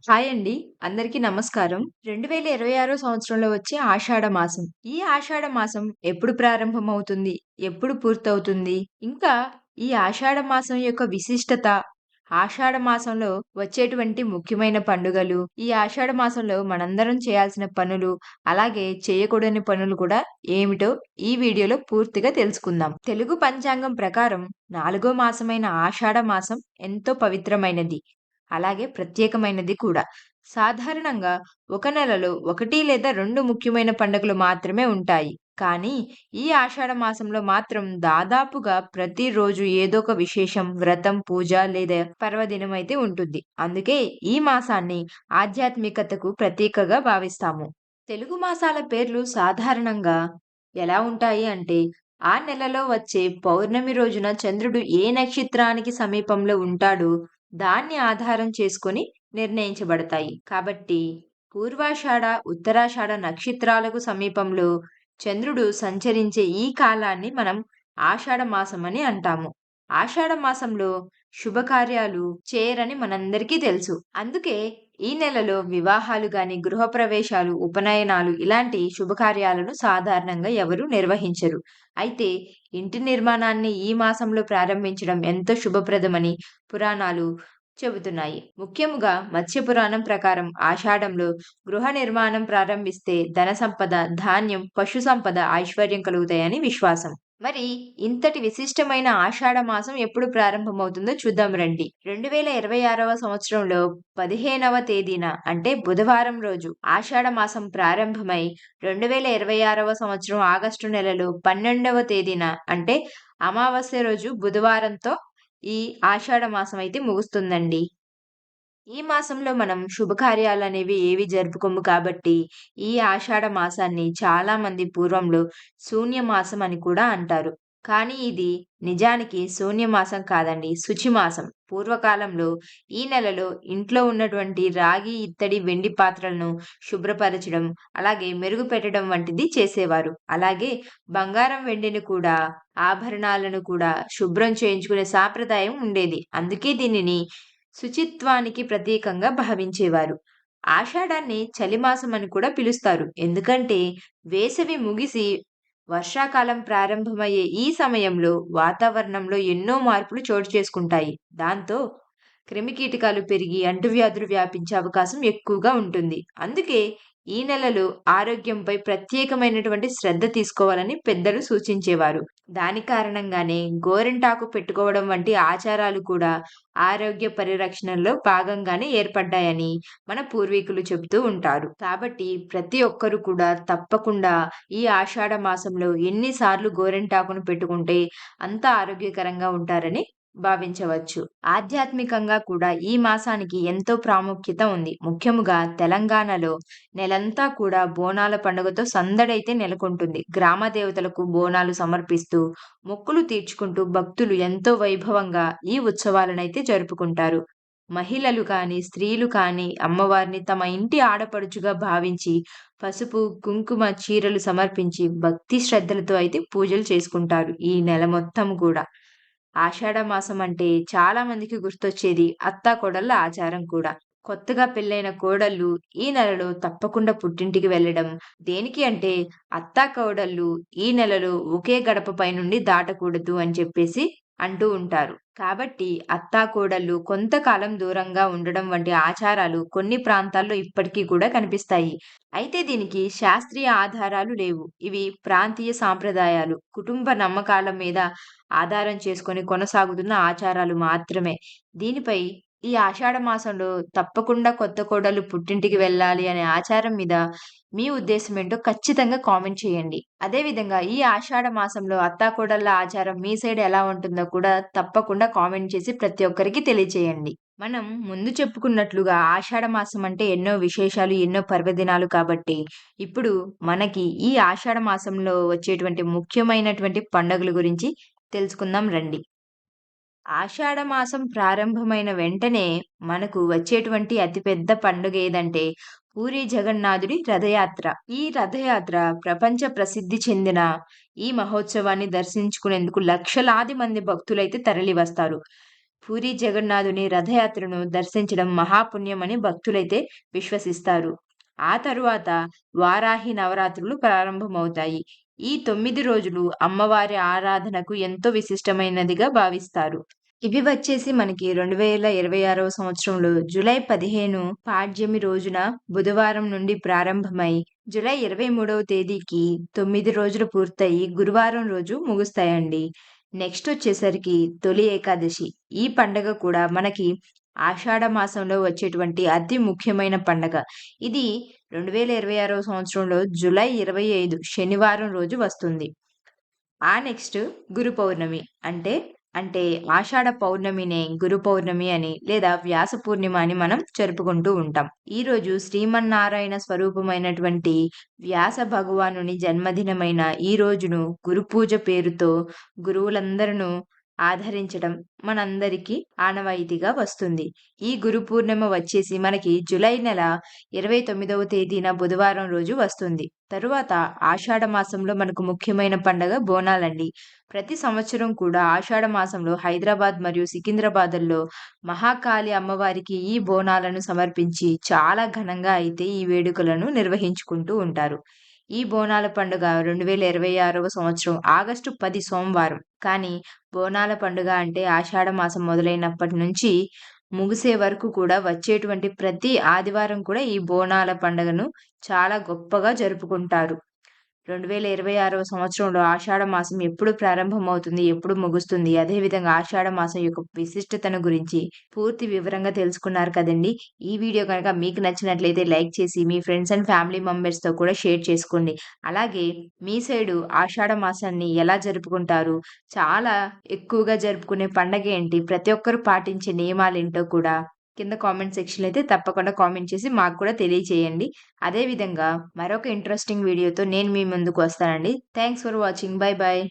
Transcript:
Hi అండి. అందరికీ నమస్కారం. 2026 సంవత్సరంలో వచ్చే ఆషాఢ మాసం. ఈ ఆషాఢ మాసం ఎప్పుడు ప్రారంభమవుతుంది? ఎప్పుడు పూర్తవుతుంది? ఇంకా ఈ ఆషాఢ మాసం యొక్క విశిష్టత, ఆషాఢ మాసంలో వచ్చేటువంటి ముఖ్యమైన పండుగలు, ఈ ఆషాఢ మాసంలో మనందరం చేయాల్సిన పనులు, అలాగే చేయకూడని పనులు కూడా ఏమిటో ఈ వీడియోలో పూర్తిగా తెలుసుకుందాం. తెలుగు పంచాంగం ప్రకారం 4గో మాసమైన ఆషాఢ మాసం ఎంతో పవిత్రమైనది. అలాగే ప్రత్యేకమైనది కూడా. సాధారణంగా ఒక నెలలో 1 లేదా 2 ముఖ్యమైన పండుగలు మాత్రమే ఉంటాయి. కానీ ఈ ఆషాఢ మాసంలో మాత్రం దాదాపుగా ప్రతిరోజు ఏదో ఒక విశేషం, వ్రతం, పూజ లేదా పర్వదినం అయితే ఉంటుంది. అందుకే ఈ మాసాన్ని ఆధ్యాత్మికతకు ప్రతీకగా భావిస్తాము. తెలుగు మాసాల పేర్లు సాధారణంగా ఎలా ఉంటాయి అంటే, ఆ నెలలో వచ్చే పౌర్ణమి రోజున చంద్రుడు ఏ నక్షత్రానికి సమీపంలో ఉంటాడో దాన్ని ఆధారం చేసుకొని నిర్ణయించబడతాయి. కాబట్టి పూర్వాషాఢ, ఉత్తరాషాఢ నక్షత్రాలకు సమీపంలో చంద్రుడు సంచరించే ఈ కాలాన్ని మనం ఆషాఢ మాసమని అంటాము. ఆషాఢ మాసంలో శుభకార్యాలు చేయరని మనందరికీ తెలుసు. అందుకే ఈ నెలలో వివాహాలు గాని, గృహప్రవేశాలు, ఉపనయనాలు ఇలాంటి శుభకార్యాలను సాధారణంగా ఎవరు నిర్వహించరు. అయితే ఇంటి నిర్మాణాన్ని ఈ మాసంలో ప్రారంభించడం ఎంతో శుభప్రదమని పురాణాలు చెబుతున్నాయి. ముఖ్యముగా మత్స్య పురాణం ప్రకారం ఆషాఢంలో గృహ నిర్మాణం ప్రారంభిస్తే ధన సంపద, ధాన్యం, పశు సంపద, ఐశ్వర్యం కలుగుతాయని విశ్వాసం. మరి ఇంతటి విశిష్టమైన ఆషాఢ మాసం ఎప్పుడు ప్రారంభమవుతుందో చూద్దాం రండి. 2026వ సంవత్సరంలో 15వ తేదీన అంటే బుధవారం రోజు ఆషాఢ మాసం ప్రారంభమై 2026వ సంవత్సరం ఆగస్టు నెలలో 12వ తేదీన అంటే అమావాస్య రోజు బుధవారంతో ఈ ఆషాఢ మాసం అయితే ముగుస్తుందండి. ఈ మాసంలో మనం శుభకార్యాలనేవి ఏవి జరుపుకోము కాబట్టి, ఈ ఆషాఢ మాసాన్ని చాలామంది పూర్వంలో శూన్య మాసం అని కూడా అంటారు. కానీ ఇది నిజానికి శూన్య మాసం కాదండి. శుచి మాసం. పూర్వకాలంలో ఈ నెలలో ఇంట్లో ఉన్నటువంటి రాగి, ఇత్తడి, వెండి పాత్రలను శుభ్రపరచడం, అలాగే మెరుగుపెట్టడం వంటిది చేసేవారు. అలాగే బంగారం, వెండిని కూడా ఆభరణాలను కూడా శుభ్రం చేయించుకునే సాంప్రదాయం ఉండేది. అందుకే దీనిని శుచిత్వానికి ప్రతీకంగా భావించేవారు. ఆషాఢాన్ని చలిమాసం అని కూడా పిలుస్తారు. ఎందుకంటే వేసవి ముగిసి వర్షాకాలం ప్రారంభమయ్యే ఈ సమయంలో వాతావరణంలో ఎన్నో మార్పులు చోటు చేసుకుంటాయి. దాంతో క్రిమికీటకాలు పెరిగి అంటువ్యాధులు వ్యాపించే అవకాశం ఎక్కువగా ఉంటుంది. అందుకే ఈ నెలలో ఆరోగ్యంపై ప్రత్యేకమైనటువంటి శ్రద్ధ తీసుకోవాలని పెద్దలు సూచించేవారు. దాని కారణంగానే గోరింటాకు పెట్టుకోవడం వంటి ఆచారాలు కూడా ఆరోగ్య పరిరక్షణలో భాగంగానే ఏర్పడ్డాయని మన పూర్వీకులు చెబుతూ ఉంటారు. కాబట్టి ప్రతి ఒక్కరు కూడా తప్పకుండా ఈ ఆషాఢ మాసంలో ఎన్నిసార్లు గోరింటాకును పెట్టుకుంటే అంత ఆరోగ్యకరంగా ఉంటారని భావించవచ్చు. ఆధ్యాత్మికంగా కూడా ఈ మాసానికి ఎంతో ప్రాముఖ్యత ఉంది. ముఖ్యముగా తెలంగాణలో నెలంతా కూడా బోనాల పండుగతో సందడైతే నెలకొంటుంది. గ్రామ దేవతలకు బోనాలు సమర్పిస్తూ, మొక్కులు తీర్చుకుంటూ భక్తులు ఎంతో వైభవంగా ఈ ఉత్సవాలనైతే జరుపుకుంటారు. మహిళలు కానీ, స్త్రీలు కానీ అమ్మవారిని తమ ఇంటి ఆడపడుచుగా భావించి పసుపు, కుంకుమ, చీరలు సమర్పించి భక్తి శ్రద్ధలతో అయితే పూజలు చేసుకుంటారు ఈ నెల మొత్తం కూడా. ఆషాఢ మాసం అంటే చాలా మందికి గుర్తొచ్చేది అత్తాకోడళ్ళ ఆచారం కూడా. కొత్తగా పెళ్ళైన కోడళ్ళు ఈ నెలలో తప్పకుండా పుట్టింటికి వెళ్ళడం. దేనికి అంటే అత్తాకోడళ్ళు ఈ నెలలో ఒకే గడపపై నుండి దాటకూడదు అని చెప్పేసి అంటూ ఉంటారు. కాబట్టి అత్తాకోడళ్ళు కొంతకాలం దూరంగా ఉండడం వంటి ఆచారాలు కొన్ని ప్రాంతాల్లో ఇప్పటికీ కూడా కనిపిస్తాయి. అయితే దీనికి శాస్త్రీయ ఆధారాలు లేవు. ఇవి ప్రాంతీయ సాంప్రదాయాలు, కుటుంబ నమ్మకాల మీద ఆధారం చేసుకొని కొనసాగుతున్న ఆచారాలు మాత్రమే. దీనిపై ఈ ఆషాఢ మాసంలో తప్పకుండా కొత్త కోడలు పుట్టింటికి వెళ్ళాలి అనే ఆచారం మీద మీ ఉద్దేశం ఏంటో ఖచ్చితంగా కామెంట్ చేయండి. అదే విధంగా ఈ ఆషాఢ మాసంలో అత్తాకోడళ్ళ ఆచారం మీ సైడ్ ఎలా ఉంటుందో కూడా తప్పకుండా కామెంట్ చేసి ప్రతి ఒక్కరికి తెలియచేయండి. మనం ముందు చెప్పుకున్నట్లుగా ఆషాఢ మాసం అంటే ఎన్నో విశేషాలు, ఎన్నో పర్వదినాలు కాబట్టి, ఇప్పుడు మనకి ఈ ఆషాఢ మాసంలో వచ్చేటువంటి ముఖ్యమైనటువంటి పండుగల గురించి తెలుసుకుందాం రండి. ఆషాఢ మాసం ప్రారంభమైన వెంటనే మనకు వచ్చేటువంటి అతిపెద్ద పండుగ ఏదంటే పూరి జగన్నాథుడి రథయాత్ర. ఈ రథయాత్ర ప్రపంచ ప్రసిద్ధి చెందిన ఈ మహోత్సవాన్ని దర్శించుకునేందుకు లక్షలాది మంది భక్తులైతే తరలి వస్తారు. పూరి జగన్నాథుని రథయాత్రను దర్శించడం మహాపుణ్యమని భక్తులైతే విశ్వసిస్తారు. ఆ తరువాత వారాహి నవరాత్రులు ప్రారంభమవుతాయి. ఈ 9 రోజులు అమ్మవారి ఆరాధనకు ఎంతో విశిష్టమైనదిగా భావిస్తారు. ఇవి వచ్చేసి మనకి 2026వ సంవత్సరంలో జూలై 15 పాడ్యమి రోజున బుధవారం నుండి ప్రారంభమై, జూలై 23వ తేదీకి 9 రోజులు పూర్తయి గురువారం రోజు ముగుస్తాయండి. నెక్స్ట్ వచ్చేసరికి తొలి ఏకాదశి. ఈ పండగ కూడా మనకి ఆషాఢ మాసంలో వచ్చేటువంటి అతి ముఖ్యమైన పండగ. ఇది 2026వ సంవత్సరంలో జూలై 25 శనివారం రోజు వస్తుంది. నెక్స్ట్ గురు పౌర్ణమి. అంటే, అంటే ఆషాఢ పౌర్ణమినే గురు పౌర్ణమి అని లేదా వ్యాస పూర్ణిమ అని మనం జరుపుకుంటూ ఉంటాం. ఈరోజు శ్రీమన్నారాయణ స్వరూపమైనటువంటి వ్యాస భగవానుని జన్మదినమైన ఈ రోజును గురు పూజ పేరుతో గురువులందరూ ఆదరించడం మనందరికీ ఆనవాయితీగా వస్తుంది. ఈ గురు పూర్ణిమ వచ్చేసి మనకి జూలై నెల 29వ తేదీన బుధవారం రోజు వస్తుంది. తరువాత ఆషాఢ మాసంలో మనకు ముఖ్యమైన పండగ బోనాలండి. ప్రతి సంవత్సరం కూడా ఆషాఢ మాసంలో హైదరాబాద్ మరియు సికింద్రాబాద్‌ల్లో మహాకాళి అమ్మవారికి ఈ బోనాలను సమర్పించి చాలా ఘనంగా అయితే ఈ వేడుకలను నిర్వహించుకుంటూ ఉంటారు. ఈ బోనాల పండుగ 2026వ సంవత్సరం ఆగస్టు 10 సోమవారం. కానీ బోనాల పండుగ అంటే ఆషాఢ మాసం మొదలైనప్పటి నుంచి ముగిసే వరకు కూడా వచ్చేటువంటి ప్రతి ఆదివారం కూడా ఈ బోనాల పండుగను చాలా గొప్పగా జరుపుకుంటారు. 2026వ సంవత్సరంలో ఆషాఢ మాసం ఎప్పుడు ప్రారంభమవుతుంది? ఎప్పుడు ముగుస్తుంది? అదేవిధంగా ఆషాఢ మాసం యొక్క విశిష్టతను గురించి పూర్తి వివరంగా తెలుసుకున్నారు కదండీ! ఈ వీడియో గనక మీకు నచ్చినట్లయితే లైక్ చేసి మీ ఫ్రెండ్స్ అండ్ ఫ్యామిలీ మెంబర్స్‌తో కూడా షేర్ చేసుకోండి. అలాగే మీ సైడు ఆషాఢ మాసాన్ని ఎలా జరుపుకుంటారు? చాలా ఎక్కువగా జరుపుకునే పండగ ఏంటి? ప్రతి ఒక్కరు పాటించే నియమాలేంటో కూడా కింద కామెంట్ సెక్షన్‌లో అయితే తప్పకుండా కామెంట్ చేసి మాకు కూడా తెలియచేయండి. అదే విధంగా మరొక ఇంట్రెస్టింగ్ వీడియోతో నేను మీ ముందుకు వస్తానండి. Thanks for watching. By by.